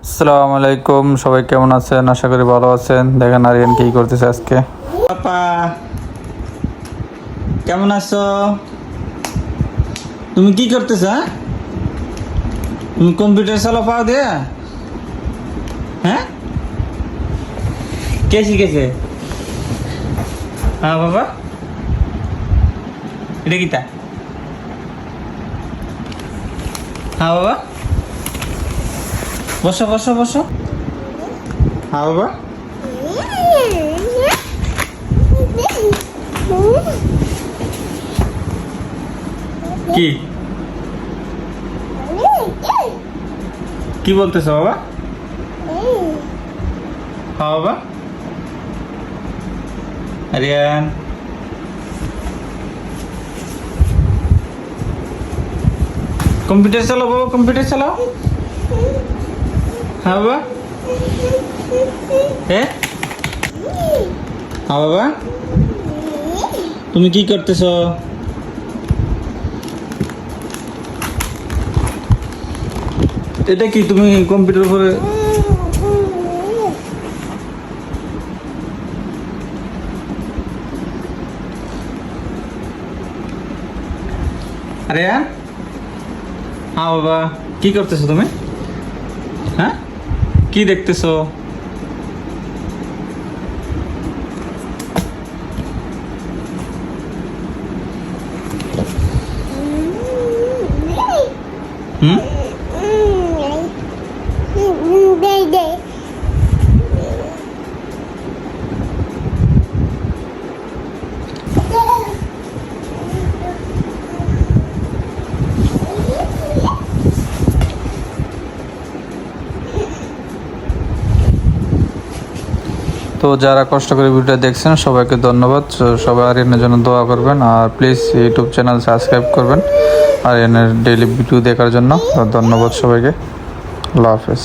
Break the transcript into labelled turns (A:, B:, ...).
A: আসসালামু আলাইকুম, সবাই কেমন আছেন? আশা করি ভালো আছেন। দেখেন আরিয়ান কি করতেছে আজকে।
B: পাপা কেমন আছো? তুমি কি করতেছ? তুমি কম্পিউটার চালা পাও দে? হ্যাঁ, কে শিখেছে? হ্যাঁ বাবা, এটা কিতা? হ্যাঁ বাবা, বসো বসো বসো। হ্যাঁ বাবা, কি কি বলতেছো বাবা? হ্যাঁ বাবা, আরিয়ান কম্পিউটার চালাও বাবা, কম্পিউটার চালাও। হ্যাঁ বাবা, হ্যাঁ বাবা, তুমি কি করতেছো? এটা কি তুমি কম্পিউটার উপরে? আরে হ্যাঁ বাবা, কি করতেছো তুমি? হ্যাঁ, কি দেখতেছো? হুম,
A: তো যারা কষ্ট করে ভিডিওটা দেখছেন সবাইকে ধন্যবাদ। সবাই আরিয়ানের জন্য দোয়া করবেন, আর প্লিজ ইউটিউব চ্যানেল সাবস্ক্রাইব করবেন আরিয়ানের ডেইলি ভিডিও দেখার জন্য। ধন্যবাদ সবাইকে। আল্লাহ হাফেজ।